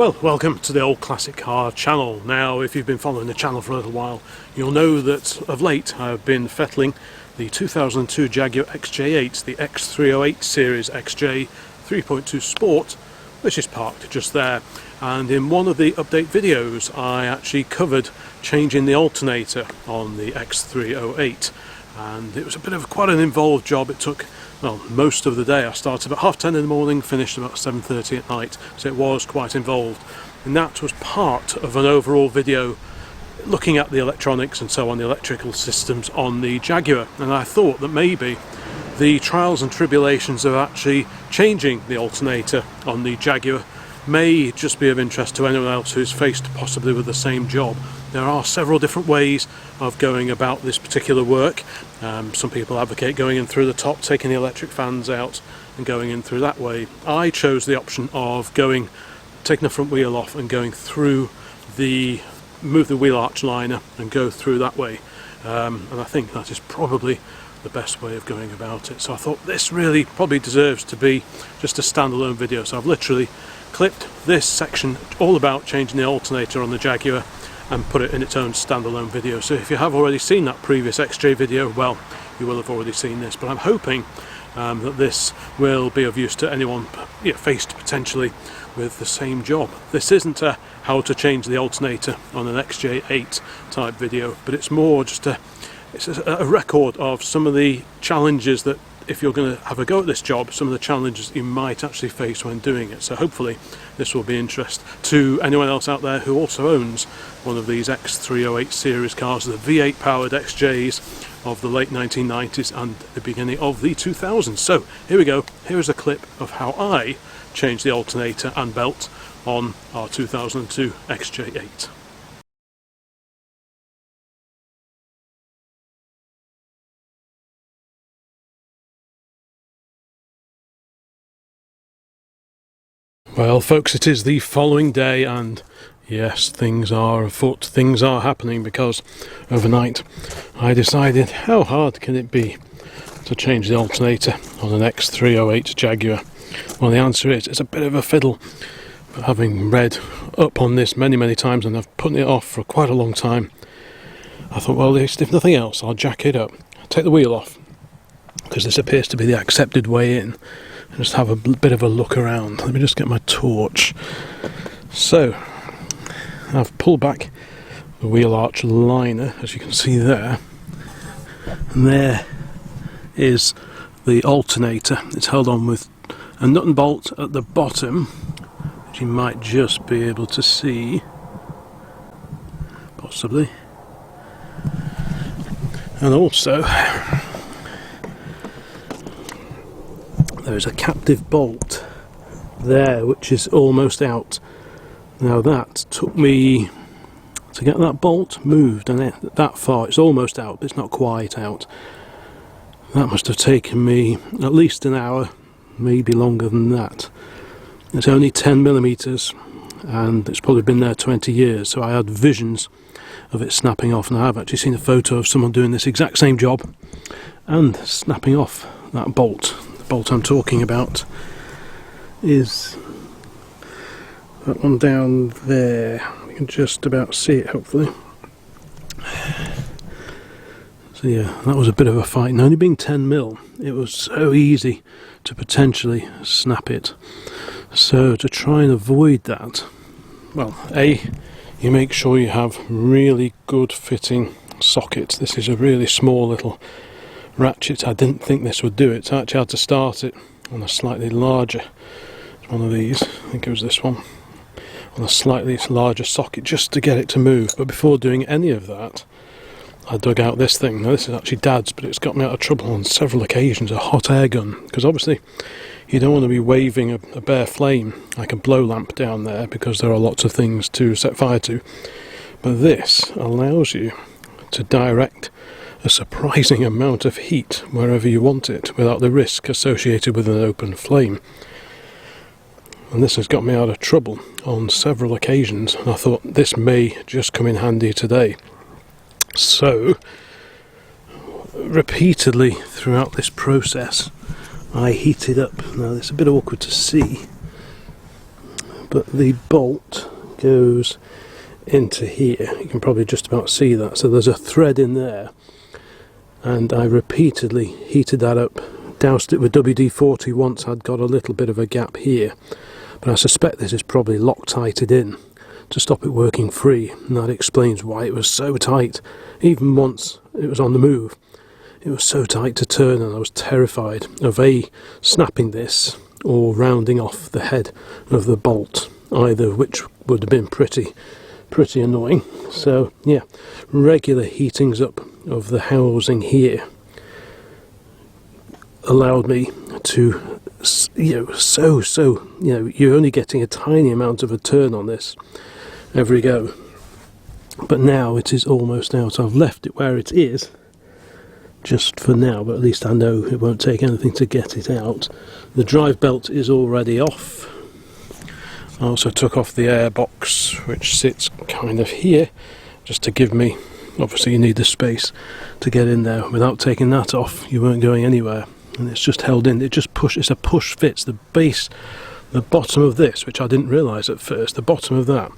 Well, welcome to the Old Classic Car channel. Now, if you've been following the channel for a little while, you'll know that of late I've been fettling the 2002 Jaguar XJ8, the X308 series XJ 3.2 Sport, which is parked just there. And in one of the update videos I actually covered changing the alternator on the X308, and it was quite an involved job. It took, well, most of the day. I started about 10:30 in the morning, finished about 7:30 at night, so it was quite involved. And that was part of an overall video looking at the electronics and so on, the electrical systems on the Jaguar. And I thought that maybe the trials and tribulations of actually changing the alternator on the Jaguar may just be of interest to anyone else who's faced possibly with the same job. There are several different ways of going about this particular work. Some people advocate going in through the top, taking the electric fans out and going in through that way. I chose the option of taking the front wheel off and going through move the wheel arch liner and go through that way. And I think that is probably the best way of going about it. So I thought this really probably deserves to be just a standalone video. So I've literally clipped this section all about changing the alternator on the Jaguar and put it in its own standalone video. So if you have already seen that previous XJ video, well, you will have already seen this, but I'm hoping that this will be of use to anyone faced potentially with the same job. This isn't a how to change the alternator on an XJ8 type video, but it's more just a record of some of the challenges that, if you're going to have a go at this job, some of the challenges you might actually face when doing it. So hopefully this will be of interest to anyone else out there who also owns one of these X308 series cars, the V8 powered XJs of the late 1990s and the beginning of the 2000s. So here we go. Here is a clip of how I changed the alternator and belt on our 2002 XJ8. Well, folks, it is the following day, and yes, things are afoot, things are happening, because overnight I decided how hard can it be to change the alternator on an X308 Jaguar. Well, the answer is it's a bit of a fiddle, but having read up on this many times and I've put it off for quite a long time, I thought, well, if nothing else, I'll jack it up, take the wheel off, because this appears to be the accepted way in, and just have a bit of a look around. Let me just get my torch. So I've pulled back the wheel arch liner, as you can see there, and there is the alternator. It's held on with a nut and bolt at the bottom, which you might just be able to see, possibly, and also there is a captive bolt there which is almost out. Now that took me to get that bolt moved, and that far. It's almost out, but it's not quite out. That must have taken me at least an hour, maybe longer than that. It's only 10mm and it's probably been there 20 years, so I had visions of it snapping off, and I have actually seen a photo of someone doing this exact same job and snapping off that bolt. The bolt I'm talking about is that one down there. You can just about see it, hopefully. So yeah, that was a bit of a fight, and only being 10mm, it was so easy to potentially snap it. So to try and avoid that, well, you make sure you have really good fitting sockets. This is a really small little ratchet. I didn't think this would do it, so I actually had to start it on a slightly larger, one of these, I think it was this one, on a slightly larger socket just to get it to move. But before doing any of that, I dug out this thing. Now this is actually Dad's, but it's got me out of trouble on several occasions, a hot air gun, because obviously you don't want to be waving a bare flame like a blow lamp down there, because there are lots of things to set fire to. But this allows you to direct a surprising amount of heat wherever you want it without the risk associated with an open flame. And this has got me out of trouble on several occasions, and I thought this may just come in handy today. So repeatedly throughout this process I heated up. Now it's a bit awkward to see, but the bolt goes into here. You can probably just about see that. So there's a thread in there, and I repeatedly heated that up, doused it with WD-40 once I'd got a little bit of a gap here, but I suspect this is probably Loctited in to stop it working free, and that explains why it was so tight. Even once it was on the move, it was so tight to turn, and I was terrified of snapping this or rounding off the head of the bolt, either of which would have been pretty annoying. So yeah, regular heatings up of the housing here allowed me to, you're only getting a tiny amount of a turn on this every go, but now it is almost out. I've left it where it is just for now, but at least I know it won't take anything to get it out. The drive belt is already off. I also took off the air box, which sits kind of here, just to give me, obviously you need the space to get in there. Without taking that off, you weren't going anywhere, and it's just held in. It's a push fits. The base, the bottom of this, which I didn't realise at first, the bottom of that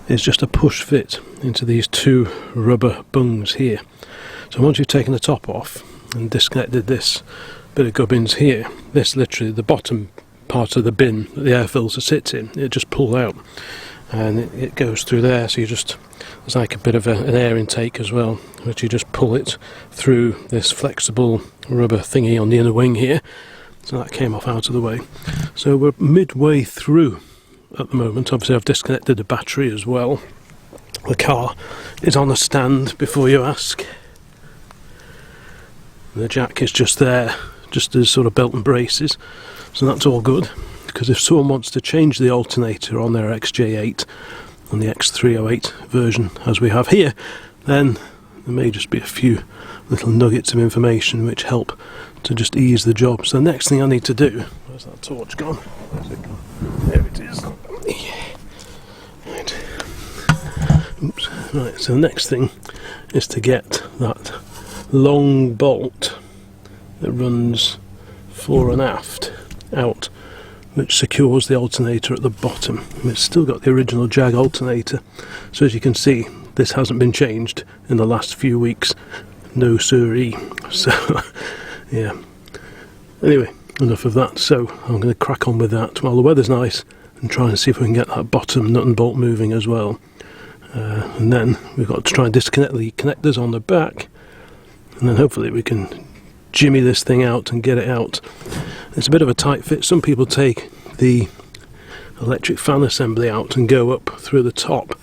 is just a push fit into these two rubber bungs here. So once you've taken the top off and disconnected this bit of gubbins here, this literally, the bottom part of the bin that the air filter sits in, it just pulls out and it goes through there. So there's like a bit of an air intake as well, which you just pull it through this flexible rubber thingy on the inner wing here. So that came off out of the way. So we're midway through at the moment. Obviously I've disconnected the battery as well. The car is on a stand, before you ask. The jack is just there, just as sort of belt and braces, so that's all good, because if someone wants to change the alternator on their XJ8 and the X308 version as we have here, then there may just be a few little nuggets of information which help to just ease the job. So the next thing I need to do, where's that torch gone? Where's it gone? There it is. Right. Oops. Right, so the next thing is to get that long bolt that runs fore and aft out, which secures the alternator at the bottom. It's still got the original Jag alternator, so as you can see, this hasn't been changed in the last few weeks. No siree. So yeah, anyway, enough of that. So I'm going to crack on with that while the weather's nice and try and see if we can get that bottom nut and bolt moving as well. And then we've got to try and disconnect the connectors on the back, and then hopefully we can jimmy this thing out and get it out. It's a bit of a tight fit. Some people take the electric fan assembly out and go up through the top,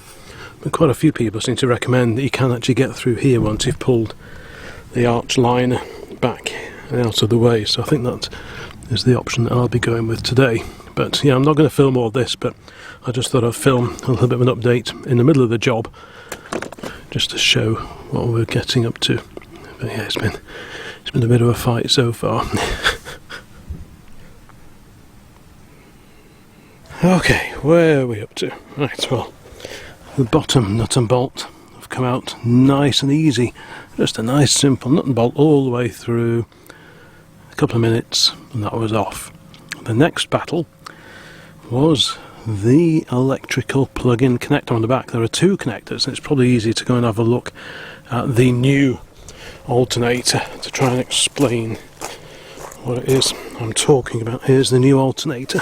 but quite a few people seem to recommend that you can actually get through here once you've pulled the arch liner back and out of the way. So I think that is the option that I'll be going with today. But yeah, I'm not going to film all this, but I just thought I'd film a little bit of an update in the middle of the job, just to show what we're getting up to. But yeah, it's been a bit of a fight so far. Okay, where are we up to? Right, well, the bottom nut and bolt have come out nice and easy. Just a nice simple nut and bolt all the way through. A couple of minutes and that was off. The next battle was the electrical plug-in connector on the back. There are two connectors, and it's probably easy to go and have a look at the new alternator to try and explain what it is I'm talking about. Here's the new alternator.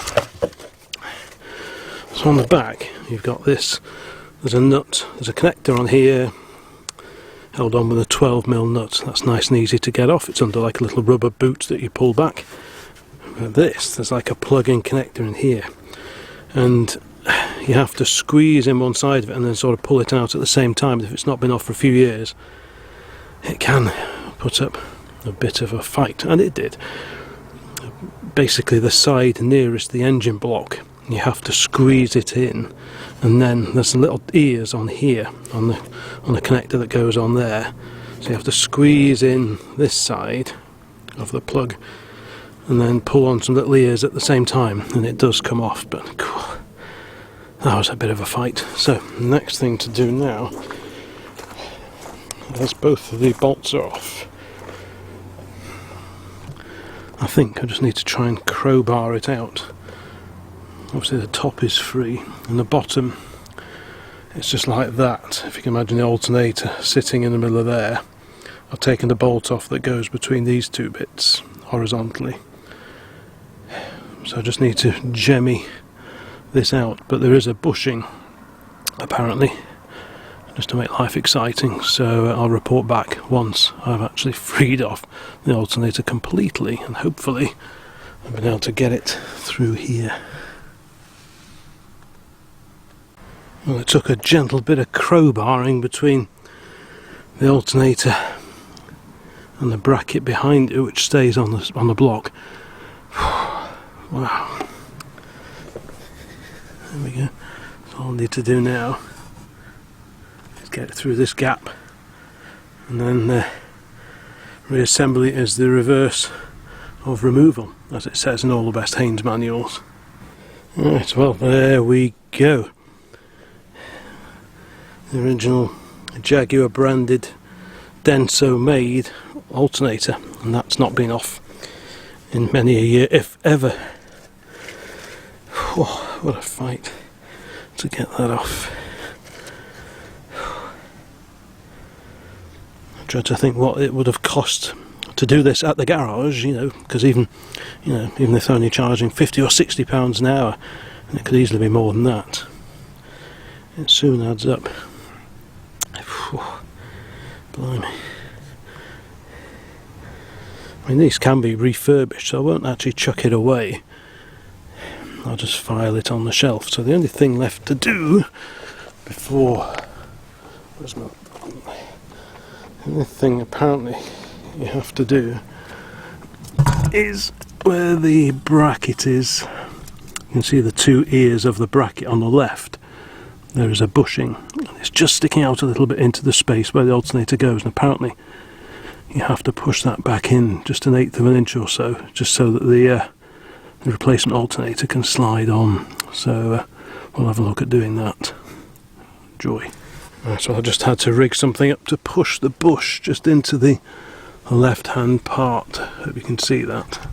So on the back you've got this, there's a nut, there's a connector on here held on with a 12mm nut. That's nice and easy to get off. It's under like a little rubber boot that you pull back. But there's like a plug-in connector in here, and you have to squeeze in one side of it and then sort of pull it out at the same time. If it's not been off for a few years, it can put up a bit of a fight, and it did. Basically the side nearest the engine block, you have to squeeze it in, and then there's little ears on here on the connector that goes on there, so you have to squeeze in this side of the plug and then pull on some little ears at the same time, and it does come off. But that was a bit of a fight. So the next thing to do now, as both of the bolts are off, I think I just need to try and crowbar it out. Obviously the top is free, and the bottom, it's just like that. If you can imagine the alternator sitting in the middle of there. I've taken the bolt off that goes between these two bits horizontally, so I just need to jemmy this out, but there is a bushing apparently, just to make life exciting, so I'll report back once I've actually freed off the alternator completely, and hopefully I've been able to get it through here. Well, it took a gentle bit of crowbarring between the alternator and the bracket behind it, which stays on the block. Wow. There we go. That's all I need to do now is get it through this gap, and then reassemble it as the reverse of removal, as it says in all the best Haynes manuals. Right, well, there we go. The original Jaguar branded Denso made alternator, and that's not been off in many a year, if ever. Whoa, what a fight to get that off. I dread to think what it would have cost to do this at the garage, you know, because even if they're only charging £50 or £60 an hour, and it could easily be more than that, it soon adds up. Blimey. I mean, these can be refurbished, so I won't actually chuck it away. I'll just file it on the shelf. So the only thing left to do before... the only thing apparently you have to do is where the bracket is. You can see the two ears of the bracket on the left. There is a bushing. It's just sticking out a little bit into the space where the alternator goes, and apparently you have to push that back in just 1/8 of an inch or so, just so that the replacement alternator can slide on. So we'll have a look at doing that. Joy. Right, so I just had to rig something up to push the bush just into the left hand part. Hope you can see that.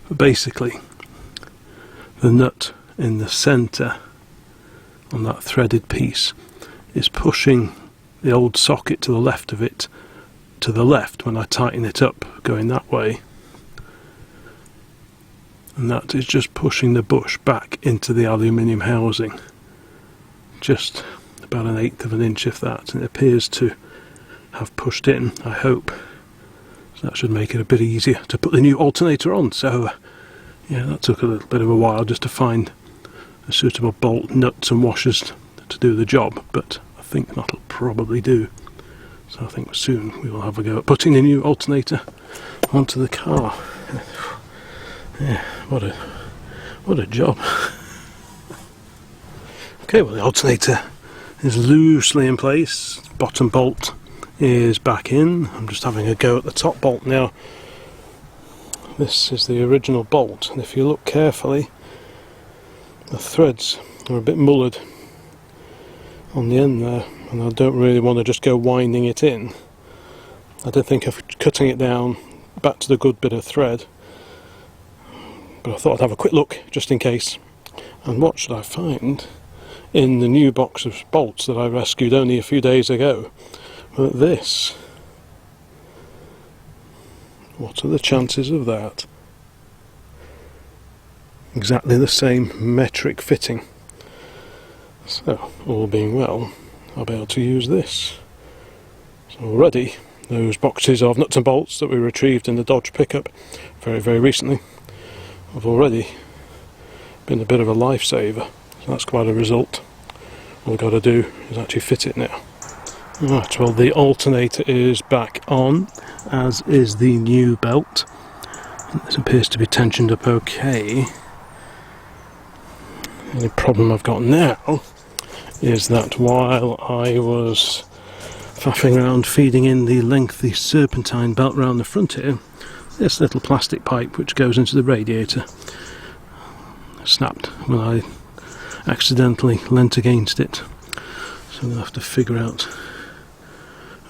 But basically the nut in the centre on that threaded piece is pushing the old socket to the left of it to the left when I tighten it up going that way, and that is just pushing the bush back into the aluminium housing, just about 1/8 of an inch, if that, and it appears to have pushed in, I hope. So that should make it a bit easier to put the new alternator on. So yeah, that took a little bit of a while just to find a suitable bolt, nuts and washers to do the job, but I think that'll probably do. So I think soon we will have a go at putting the new alternator onto the car. Yeah, what a job. Okay, well, the alternator is loosely in place. Bottom bolt is back in. I'm just having a go at the top bolt now. This is the original bolt, and if you look carefully, the threads are a bit mullered on the end there, and I don't really want to just go winding it in. I did think of cutting it down back to the good bit of thread, but I thought I'd have a quick look just in case. And what should I find in the new box of bolts that I rescued only a few days ago? Well, this. What are the chances of that? Exactly the same metric fitting. So, all being well, I'll be able to use this. So already, those boxes of nuts and bolts that we retrieved in the Dodge pickup very, very recently have already been a bit of a lifesaver. So that's quite a result. All I've got to do is actually fit it now. Right, well, the alternator is back on, as is the new belt. This appears to be tensioned up okay. The only problem I've got now is that while I was faffing around feeding in the lengthy serpentine belt round the front here, this little plastic pipe which goes into the radiator snapped when I accidentally leant against it. So I'm going to have to figure out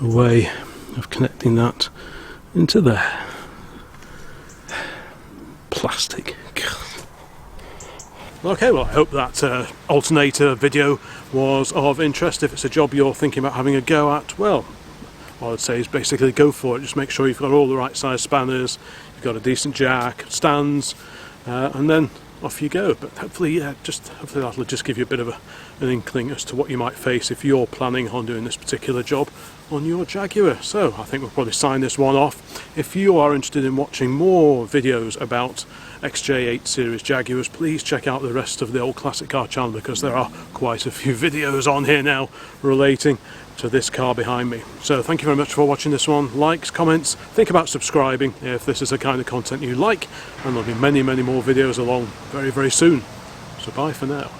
a way of connecting that into there. Plastic. Okay, well I hope that alternator video was of interest. If it's a job you're thinking about having a go at, well, all I'd say is basically go for it. Just make sure you've got all the right size spanners, you've got a decent jack, stands, and then off you go. But hopefully, hopefully that'll just give you a bit of an inkling as to what you might face if you're planning on doing this particular job on your Jaguar. So I think we'll probably sign this one off. If you are interested in watching more videos about XJ8 series Jaguars, please check out the rest of the Old Classic Car channel, because there are quite a few videos on here now relating to this car behind me. So thank you very much for watching this one. Likes, comments, think about subscribing if this is the kind of content you like, and there'll be many more videos along very soon. So bye for now.